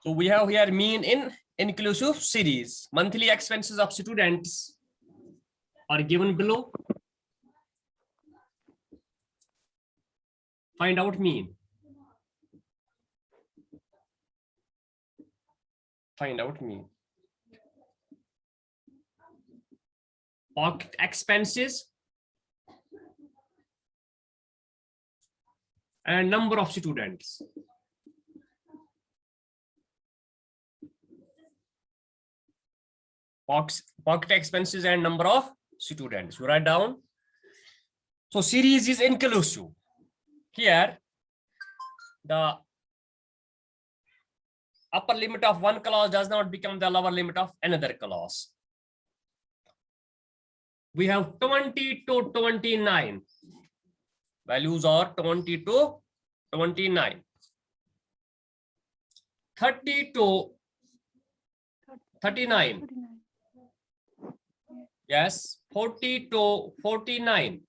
So we have here mean in inclusive series. Monthly expenses of students are given below. Find out mean. Find out mean. Pocket expenses and number of students. Pocket expenses and number of students. You write down. So series is inclusive. Here, the upper limit of one clause does not become the lower limit of another clause. We have 20 to 29. Values are 20 to 29. 30 to 39. Yes, 40 to 49.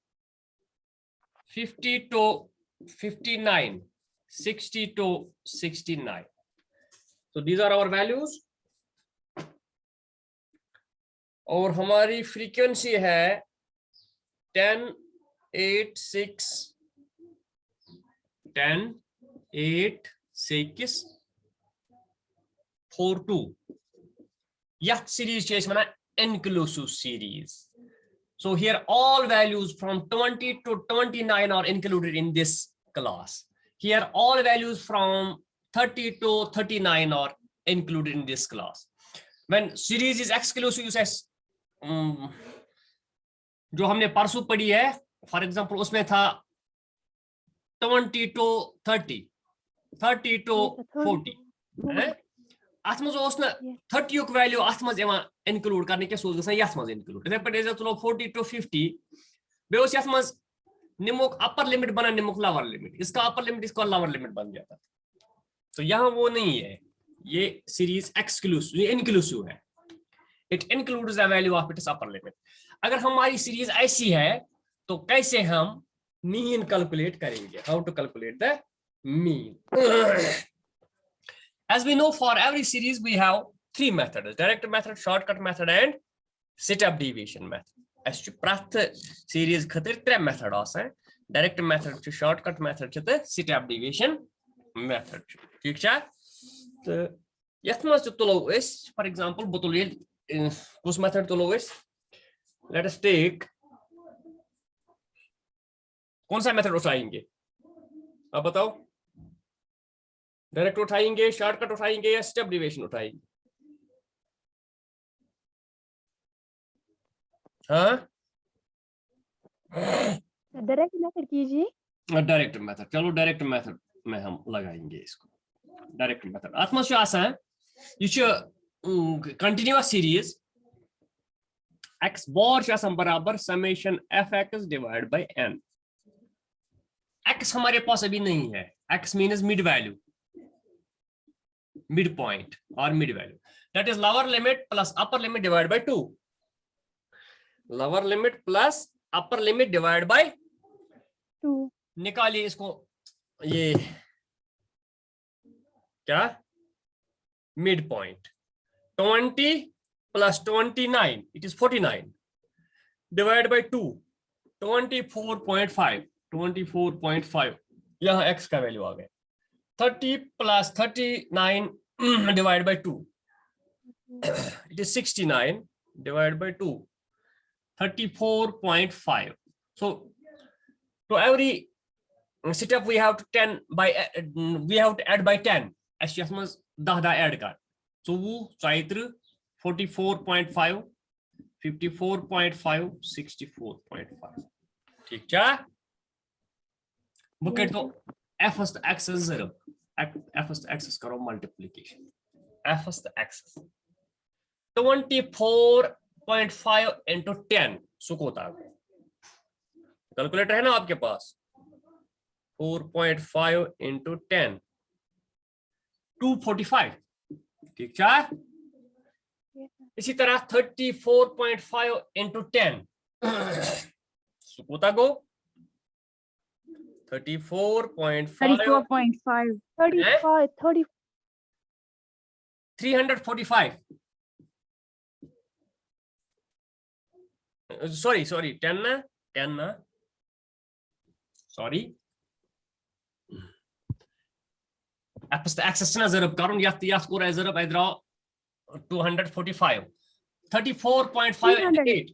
50 to 59. 60 to 69. So these are our values. और हमारी frequency है 10, 8, 6, 10, 8, 6, 4, 2. Yah series is mana inclusive series. So here all values from 20 to 29 are included in this class. Here all values from 30 to 39 are included in this class. When series is exclusive, you say जो हमने परसों पढ़ी है, for example उसमें था 20 to 30, 30 to 40 है अथ मज ओस न 30 युक वैल्यू अथ मज यहां इंक्लूड करने के सोच गसन यथ मज इंक्लूड इधर पे जो चलो 40 to 50 बे उस यथ मज निमुक अपर लिमिट बना निमुक लोअर लिमिट इसका अपर लिमिट इसका लोअर लिमिट बन जाता। तो यहाँ वो नहीं है, ये सीरीज एक्सक्लूसिव इंक्लूसिव है, it includes the value of its upper limit. अगर हमारी सीरीज ऐसी है तो कैसे हम मीन कैलकुलेट करेंगे, how to calculate the mean. As we know, for every series we have three methods: direct method, shortcut method and setup deviation method. As to prath series khatir tre method asan, direct method to shortcut method to the setup deviation method. ठीक है? तो यथ मज तुलो इस, for example बतुलिए कुछ method तुलो इस, let us take कौन सा method उठाएंगे आप बताओ, डायरेक्ट उठाएंगे, शॉर्टकट उठाएंगे या स्टेप डिविएशन उठाएंगे? हाँ डायरेक्ट मेथड कीजिए। डायरेक्ट मेथड, चलो डायरेक्ट मेथड में हम लगाएंगे इसको। डायरेक्ट मेथड आत्मा से आसान, ये कंटिन्यूअस सीरीज x बार से आसान बराबर summation fx divide by n। x हमारे पास अभी नहीं है, x means mid value, midpoint or mid value, that is lower limit plus upper limit divided by 2, lower limit plus upper limit divided by 2। निकालिए इसको, ये क्या midpoint 20 plus 29 it is 49 divided by 2 24.5 24.5 यहाँ x का value आ गया। 30 plus 39 divided by 2 it is 69 divided by 2 34.5. So to every setup we have to 10 by we have to add by 10 as yes मज 10 add कर, so वो 44.5 54.5 64.5 ठीक है। Bouquet तो f is the axis 0, f is the axis करो multiplication, f is the axis 24.5 into 10 सुकोता calculator है ना आपके पास, 4.5 into 10 245 ठीक है। इसी तरह 34.5 into 10 सुकोता को 34.5 34.5 35 30 345 sorry 10 ना sorry एक्स एक्सेस ना जरब करुन यत कोर जरब आई द्राव 245 34.5 and 8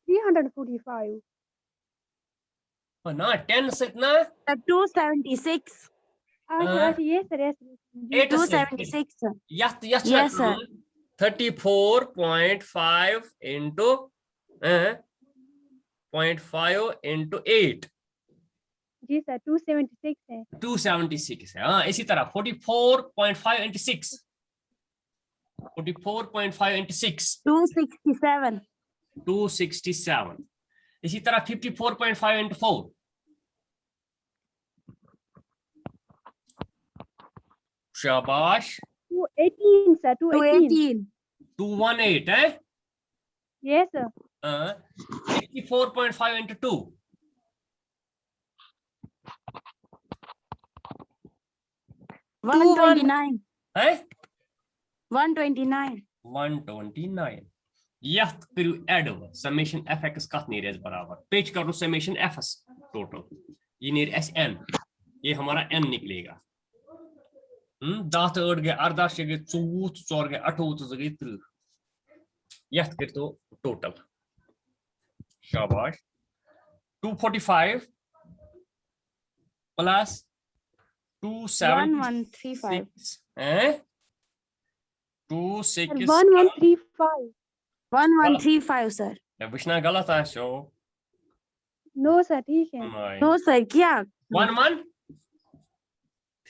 345 ना 10 से ना 276. अच्छा yes sir 8 276. यत Yes, sir. 34.5 into 0.5 into 8 जी सर 276 है 276 है हाँ इसी तरह 44.5 into 6 44.5 into 6 267. 267 इसी तरह 54.5 into 4 शाबाश 218 sir 218 218. 218 है yes sir 84.5 into 2 129. है 129. 129 यह करू एड समेशन fx कत नेर बराबर पेच करो समेशन fs टोटल ये नेर एस n ये हमारा n निकलेगा 10 तो 8 गए 18 से गए 24 4 गए 28 से गए 30 यह कर तो टोटल शाबाश 245 प्लस 1135. 266 1135 1135 sir. विष्णा गलत है शो no sir ठीक है No sir क्या? 1135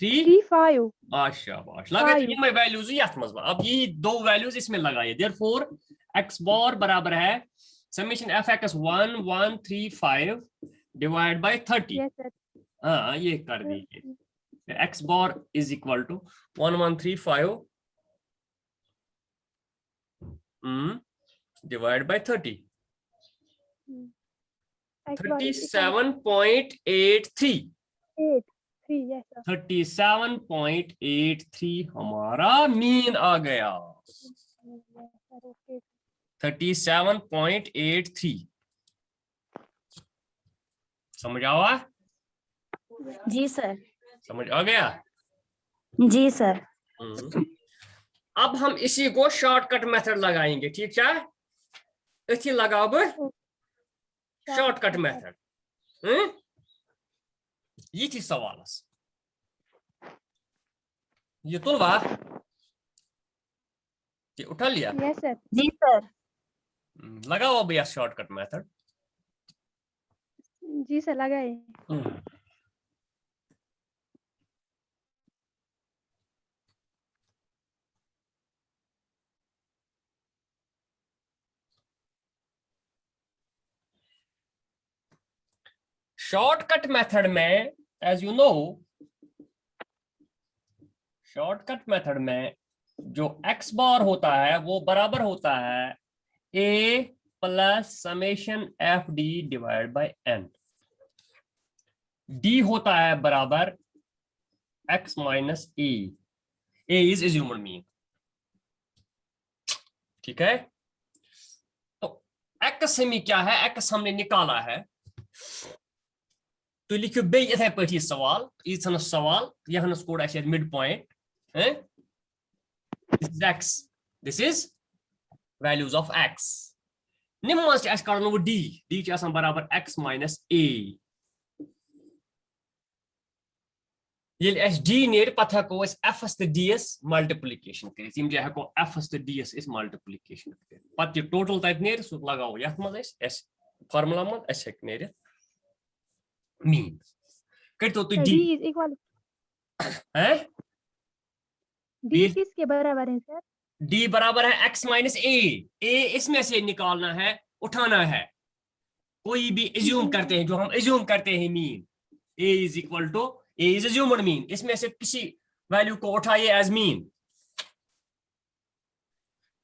35 शाबाश लगे तो ये वैल्यूज यथ मज अब ये दो वैल्यूज इसमें लगाइए देयरफॉर x बार बराबर है summation fx 1135 divide by 30 yes sir हाँ ये कर दीजिए x bar is equal to 1135 divide by 30 37.83 3 yes sir 37.83 हमारा मीन आ गया yes sir okay 37.83 समझ आवा जी सर. समझ आ गया जी सर. अब हम इसी को शॉर्टकट मेथड लगाएंगे ठीक है इसी लगाओ शॉर्टकट मेथड ये थी सवाल ये तुलवा ये उठा लिया yes sir जी सर. लगाओ भैया शॉर्टकट मेथड जी सर लगाए शॉर्टकट मेथड में as you know shortcut method में जो x बार होता है वो बराबर होता है a plus summation F D divide by n d होता है बराबर x minus a is assumed mean ठीक है तो x हमें क्या है x हमने निकाला है तो लिखियो बे इथे पे सवाल ये सवाल यह code mid point this is x this is values of x निम्न से कड़न वो d के बराबर x माइनस a ये d नेर पत हेको fs तो ds मल्टीप्लिकेशन कर हेको fs तो ds इस मल्टीप्लिकेशन कर पत ये टोटल तत नेर सु लगाओ यथ मज एस फार्मूला मज एस हेक नेर मीन करतो तो d is equal है d किसके बराबर है सर d बराबर है x माइनस a इसमें से निकालना है उठाना है कोई भी एज्यूम करते हैं जो हम एज्यूम करते हैं mean a is equal to a is assumed mean इसमें से किसी वैल्यू को उठाइए एज मीन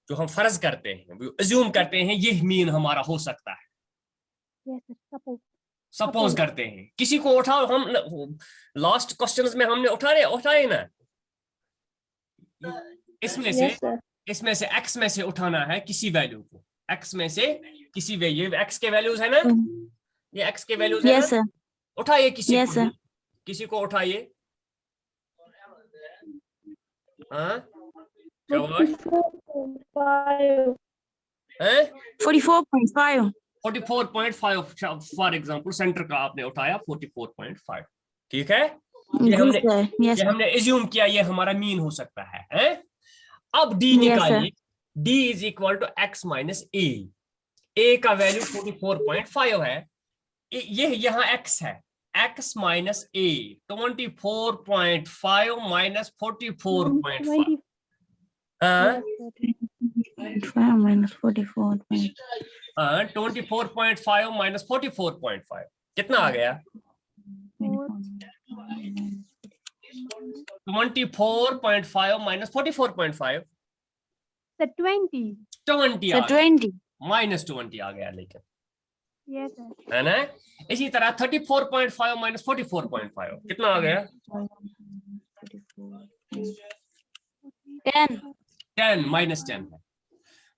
जो हम फर्ज करते हैं एज्यूम करते हैं ये मीन हमारा हो सकता है yes sir सपोज करते हैं किसी को उठाओ हम लास्ट क्वेश्चंस में हमने उठाए ना इसमें से Yes, sir. x में से उठाना है किसी वैल्यू को, x में से किसी वैल्यू, x के वैल्यूज है ना, ये x के वैल्यूज है Yes, ना, sir. उठाइए किसी Yes, को, sir. किसी को उठाइए। हाँ क्या हुआ? 44.5. 44.5 फॉर एग्जांपल सेंटर का आपने उठाया 44.5, ठीक है। ये Yes, हमने sir. Yes, ये sir. हमने एज्यूम किया ये हमारा मीन हो सकता है? अब d Yes, निकालिए, d is equal to x minus a का वैल्यू 44.5 है, ये यहाँ x है, x माइनस a 24.5 माइनस 44.5, हाँ 5 minus 44. 24.5 माइनस 44.5 कितना आ गया? 24.5 माइनस 44.5 सर 20। 20 So आ गया, 20. माइनस 20 आ गया लेकिन, यस सर। है ना। इसी तरह 34.5 माइनस 44.5 कितना आ गया? 10. 10 माइनस 10 है।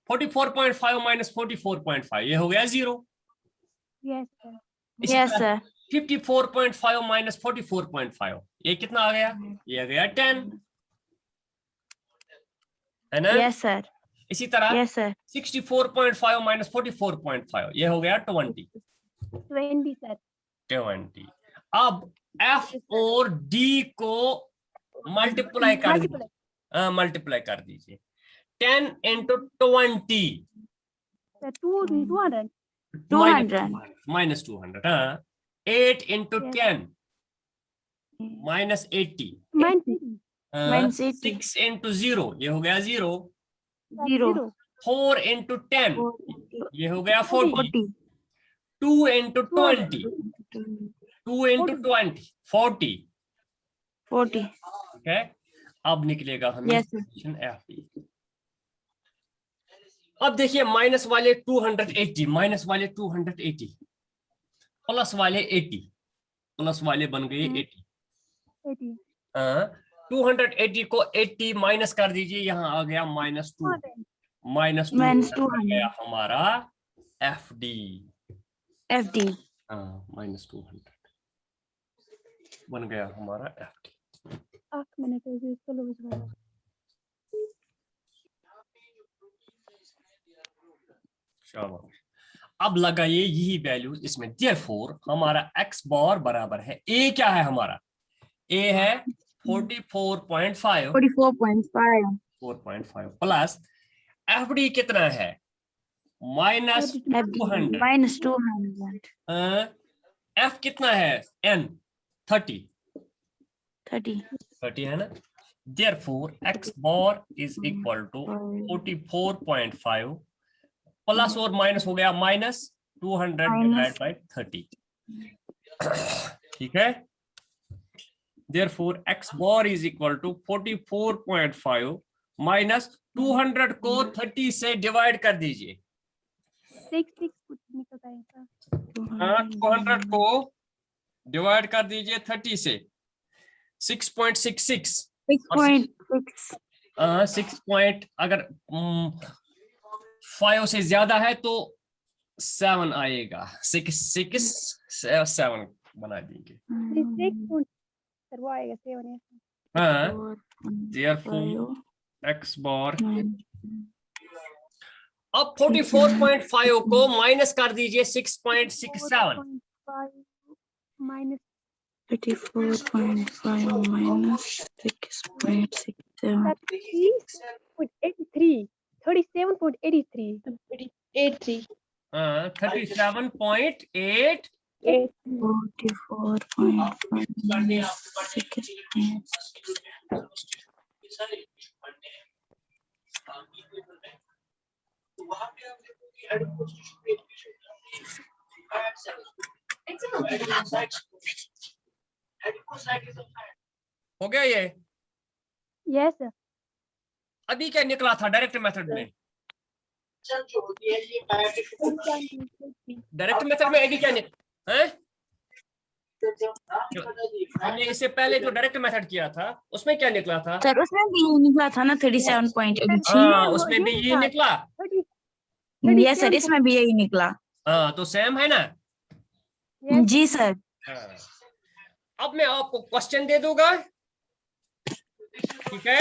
44.5 माइनस 44.5 ये हो गया 0। Yes sir. Yes, sir. 54.5 minus 44.5 ये कितना आ गया? ये आ गया 10, है ना। Yes, sir. इसी तरह Yes, sir. 64.5 माइनस 44.5 ये हो गया 20 सर। 20। अब f और d को मल्टीप्लाई कर दीजिए, मल्टीप्लाई कर दीजिए। 10 इंटू 20 सर 200। माइनस 200, हाँ 8 into Yes. 10 minus 80, Minus 80. 6 into 0 ये हो गया 0, 0. 4 इंटू 10 ये हो गया 40, 40. 2 इंटू 20 2 इंटू 20 40, 40. ठीक है। अब निकलेगा हमें Yes, sir. Solution FD। अब देखिए माइनस वाले 280, माइनस वाले 280, प्लस वाले 80, प्लस वाले बन गए 80। 280 को 80 माइनस कर दीजिए, यहाँ आ गया माइनस 2, माइनस 2 Minus बन 200. गया हमारा FD। FD. माइनस 200 बन गया हमारा FD। 8 मिनट हो गए इसको लूज। शाबाश। अब लगाइए यही वैल्यूज इसमें, देयरफॉर हमारा x बार बराबर है, a क्या है हमारा? a है 44.5 44.5. 4.5 प्लस FD कितना है? Minus 200, Minus 200. f कितना है? n 30 30. है ना। Therefore x bar is equal to 44.5 plus और माइनस हो गया माइनस 200 डिवाइड बाय 30, ठीक है। Therefore x bar is equal to 44.5 minus 200 को 30 से डिवाइड कर दीजिए। 6 कुछ निकलता है 200 को डिवाइड कर दीजिए 30 से, 6.66 6.6. 6 पॉइंट, अगर 5 से ज्यादा है तो 7 आएगा, 7 बना देंगे। 6 सर वो आएगा 7। हाँ देयरफॉर x बार, अब 44.5 को माइनस कर दीजिए 6.67, माइनस 34.5 minus 6.67. 37.83 83. 37.8 44.5 minus 6. हो गया ये। Yes sir. अभी क्या निकला था डायरेक्ट मेथड में? डायरेक्ट मेथड में एडी क्या निकला है? हमने इससे पहले जो डायरेक्ट मेथड किया था उसमें क्या निकला था? सर उसमें भी यही निकला था ना 37.83। हाँ, उसमें भी ये निकला। यस सर, इसमें भी यही निकला। हाँ, तो सेम है ना? जी सर। हाँ। अब मैं आपको क्वेश्चन दे दूंगा, ठीक है?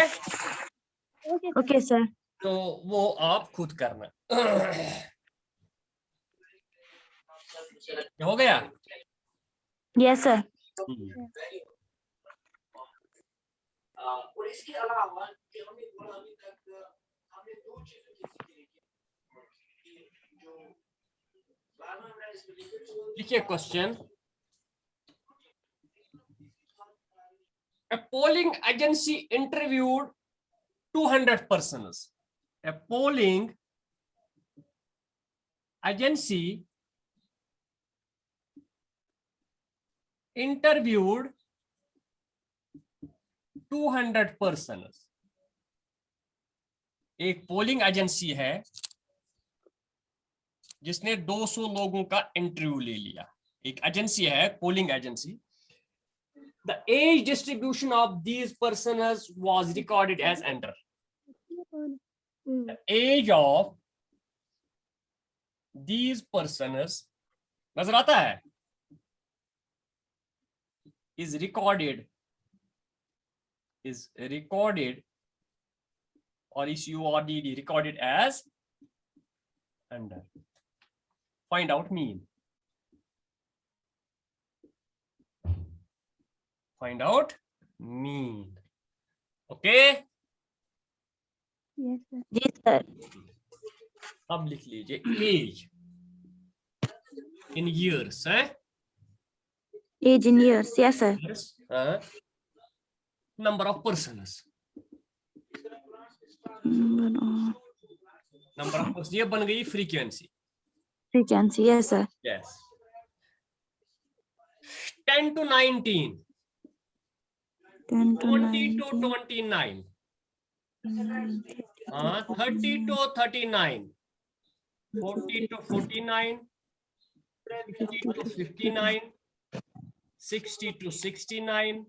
Okay sir. तो वो आप खुद करना। हो गया? Yes sir. और इसके अलावा कि हमने अभी तक हमने दो चीजें सीखी कि जो लिखिए question. A polling agency interviewed 200 persons. A polling agency interviewed 200 persons. एक पोलिंग एजेंसी है जिसने 200 लोगों का इंटरव्यू ले लिया। एक एजेंसी है, polling agency. The age distribution of these persons was recorded as under. The age of these persons, नजर आता है, is recorded or is URDD recorded as under. Find out mean. Find out mean. Okay? Yes, sir. जी sir. अब लिख लीजिए age in years, है? Age in years. Yes sir. Years, हाँ? Number of persons. Number of persons, ये बन गई frequency. Frequency. Yes sir. Yes. 10 to 19. 10 to 20 to 19, 29. 30 to 39. 40 to 49. 50 to 59. 60 to 69.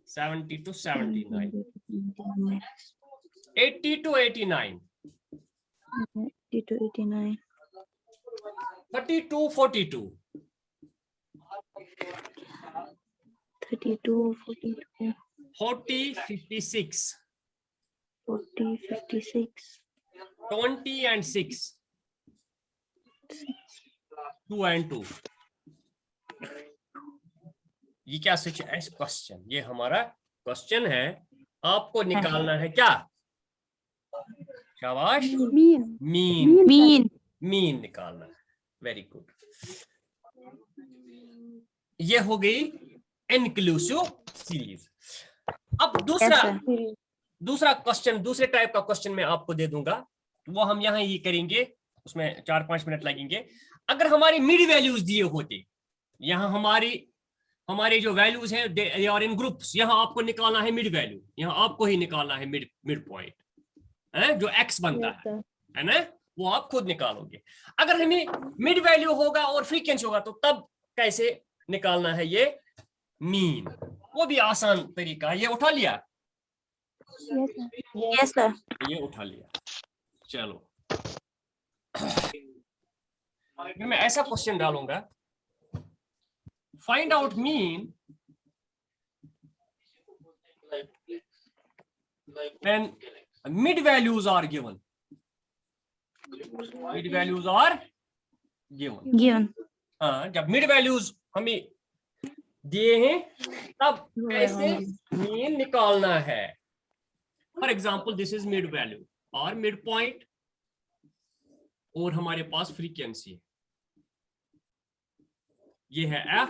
70 to 79. 80 to 89. 80 to 89, 30 to 42. 32, 42, 40, 56. 40, 56, 20 and 6. 2 and 2. ये क्या सच है? Question, ये हमारा question है। आपको निकालना है क्या? शाबाश, Mean. मीन। मीन निकालना है। Very good. ये हो गई इंक्लूसिव सीरीज। अब दूसरा क्वेश्चन, दूसरे टाइप का क्वेश्चन मैं आपको दे दूंगा, वो हम यहाँ ही करेंगे, उसमें 4-5 मिनट लगेंगे। अगर हमारी मिड वैल्यूज दिए होते, यहाँ हमारे जो वैल्यूज हैं दे आर इन ग्रुप्स, यहाँ आपको निकालना है मिड वैल्यू, यहाँ आपको ही निकालना है मिड पॉइंट है, जो एक्स बनता है ना, वो आप खुद निकालोगे। अगर हमें मिड वैल्यू होगा और फ्रीक्वेंसी होगा तो तब कैसे निकालना है ये मीन, वो भी आसान तरीका है। ये उठा लिया? Yes sir. ये उठा लिया। चलो फिर मैं ऐसा क्वेश्चन डालूंगा, find out mean when mid values are given. Mid values are given. हाँ, जब मिड वैल्यूज हमें दिए हैं तब कैसे मीन निकालना है। For example this is mid value और मिड पॉइंट, और हमारे पास फ्रीक्वेंसी है, ये है एफ।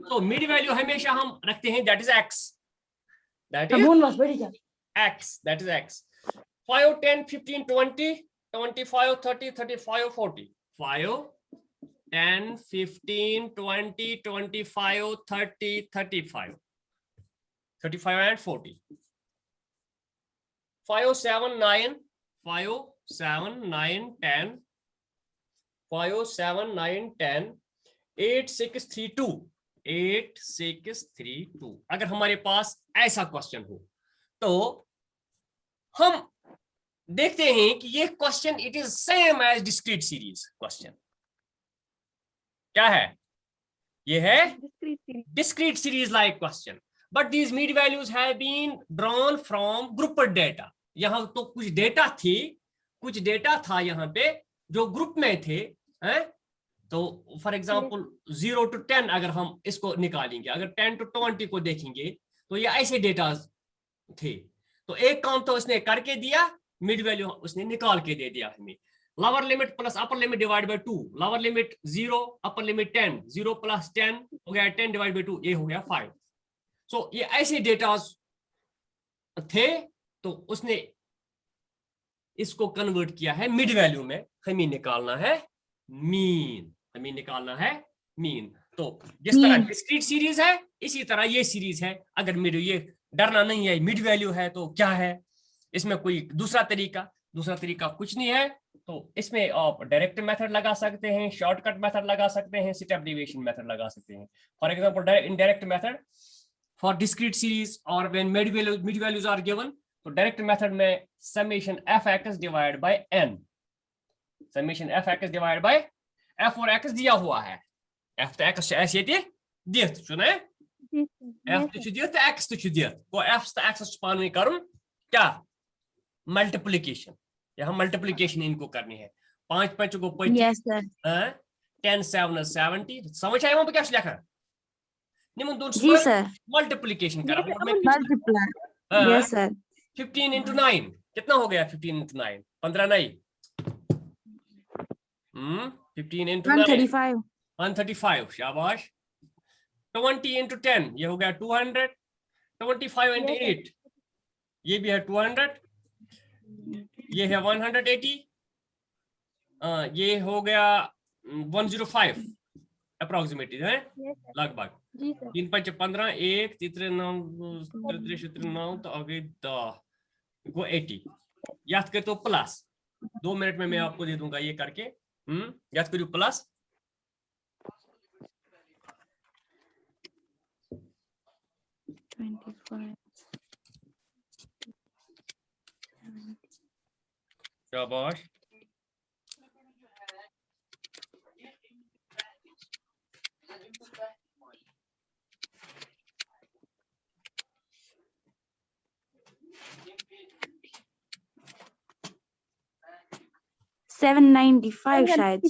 तो मिड वैल्यू हमेशा हम रखते हैं that is x, that is x. 5, 10, 15, 20, 25, 30, 35, 40. 5, 10, 15, 20, 25, 30, 35. 35 and 40. 5, 7, 9, 5, 7, 9, 10. 5, 7, 9, 10. 8, 6, 3, 2. 8 6 3 2। अगर हमारे पास ऐसा क्वेश्चन हो तो हम देखते हैं कि ये question it is same as discrete series question. क्या है? ये है Discrete series. discrete series like question, but these mean values have been drawn from grouped data। यहाँ तो कुछ डेटा थी, कुछ डेटा था यहाँ पे जो ग्रुप में थे, हैं? तो फॉर एग्जांपल 0 to 10 अगर हम इसको निकालेंगे, अगर 10 to 20 को देखेंगे तो ये ऐसे डेटा थे। तो एक काम तो उसने करके दिया, मिड वैल्यू उसने निकाल के दे दिया हमें। Lower limit plus upper limit divide by 2, lower limit 0, upper limit 10, 0 plus 10 हो गया 10 डिवाइड बाय 2, ये हो गया 5। सो ये ऐसे डेटा थे, तो उसने इसको कन्वर्ट किया है मिड वैल्यू में। हमें निकालना है मीन, हमें निकालना है मीन। तो जिस तरह डिस्क्रीट सीरीज है इसी तरह ये सीरीज है। अगर मिड, ये डरना नहीं है, मिड वैल्यू है तो क्या है इसमें कोई दूसरा तरीका कुछ नहीं है। तो इसमें आप डायरेक्ट मेथड लगा सकते हैं, शॉर्टकट मेथड लगा सकते हैं, स्टेप डेविएशन मेथड लगा सकते हैं। For example indirect method for discrete series और when mid values are given, तो डायरेक्ट मेथड में summation f(x) divide by n, summation f(x) divide by f और x दिया हुआ है। f तो x ऐस ये दित चुने, f तो दित x तो दित, को f तो x पान में करूं क्या मल्टीप्लिकेशन, यहाँ मल्टीप्लिकेशन इनको करनी है। 5 5 को 25, 10 7 70। समझ आया वहां पे क्या लिखा? निमन दोन जी सर। मल्टीप्लिकेशन करा मल्टीप्लाई। Yes sir. 15 into 9 कितना हो गया? 15 into 9 15 नहीं, 15 into 9 135। 135, शाबाश। 20 into 10 ये हो गया 200। 25 into 8 ये भी है 200, ये है 180, ये हो गया 105 अप्रोक्सीमेटली है लगभग। 3 5 15, 1 3 9 9 तो आगे 10 को 80 याद कर तो प्लस 2 मिनट में मैं आपको दे दूंगा ये करके। याद करियो प्लस 25। शाबाश। $795 शायद।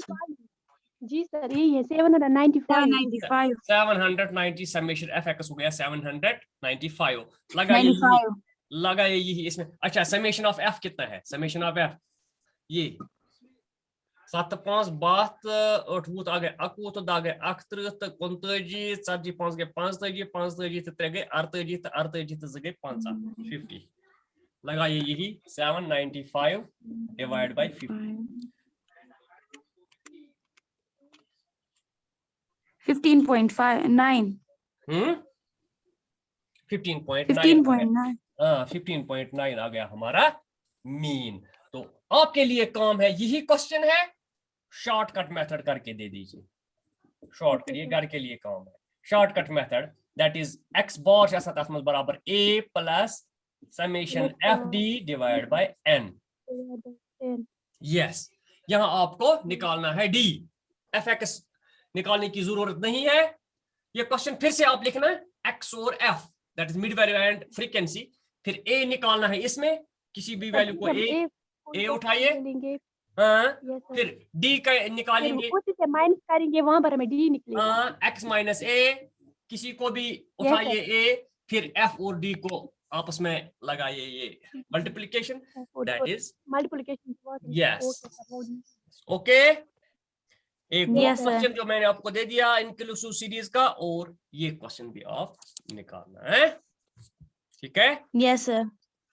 जी सर यही है 795। 790 समेशन f(x) हो गया 795। लगा यही इसमें। अच्छा समेशन ऑफ f कितना है? समेशन ऑफ f ये 7 5 12 8 आ गए 21 तो आ गए 38 29 40 5 गए 45 45 तो 3 गए 48 तो 48 तो गए 50 लगा यही 795 डिवाइड बाय 50। 15.9। 15.9 15.9 आ गया हमारा मीन। तो आपके लिए काम है, यही क्वेश्चन है, शॉर्टकट मेथड करके दे दीजिए। शॉर्टकट ये घर के लिए काम है। Shortcut method that is x बार ऐसा तथ में बराबर a plus summation fd divide by n। Yes, यहां आपको निकालना है d। fx निकालने की जरूरत नहीं है। ये क्वेश्चन फिर से आप लिखना x और f that is mid value and frequency, फिर a निकालना है इसमें किसी भी वैल्यू को a उठाइए, फिर d का निकालेंगे, उसी से माइनस करेंगे वहां पर हमें d निकलेगा। x माइनस a किसी को भी उठाइए a, फिर f और d को आपस में लगाइए, ये multiplication that is multiplication. Yes okay. एक क्वेश्चन जो मैंने आपको दे दिया इंक्लूसिव सीरीज का, और ये क्वेश्चन भी आप निकालना है, ठीक है? Yes sir,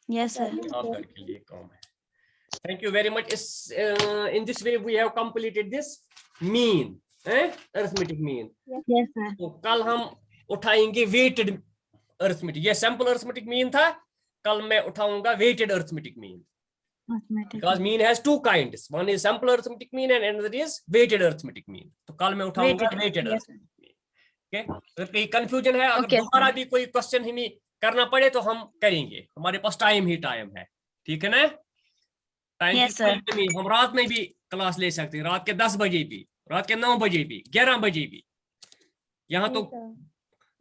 yes sir. आप घर के लिए काम है। Thank you very much. In this way we have completed this mean, arithmetic mean. Yes sir. तो कल हम उठाएंगे weighted arithmetic। ये sample arithmetic mean था, कल मैं उठाऊंगा weighted arithmetic mean. Because mean has two kinds. One is sample arithmetic mean and another is weighted arithmetic mean. तो कल मैं उठाऊंगा weighted arithmetic mean. अगर कहीं कंफ्यूजन है, अगर Okay, दोबारा भी कोई क्वेश्चन हमें करना पड़े तो हम करेंगे, हमारे पास टाइम ही टाइम है, ठीक है ना? Time Yes, sir. की कमी, हम रात में भी क्लास ले सकते हैं, रात के 10 बजे भी, रात के 9 बजे भी, 11 बजे भी। यहाँ तो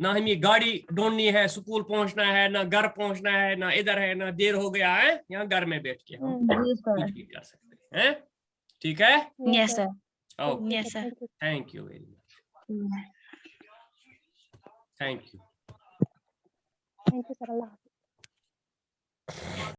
ना हमें गाड़ी ढूंढनी है, स्कूल पहुंचना है, ना घर पहुंचना है, ना इधर है, ना देर हो गया है, यहाँ घर में बैठ के हम Yes, sir. कुछ भी कर सकते हैं, ठीक है? Yes, sir. Okay, Yes, sir. Thank you very much, thank you. Thank you sir, Allah Hafiz.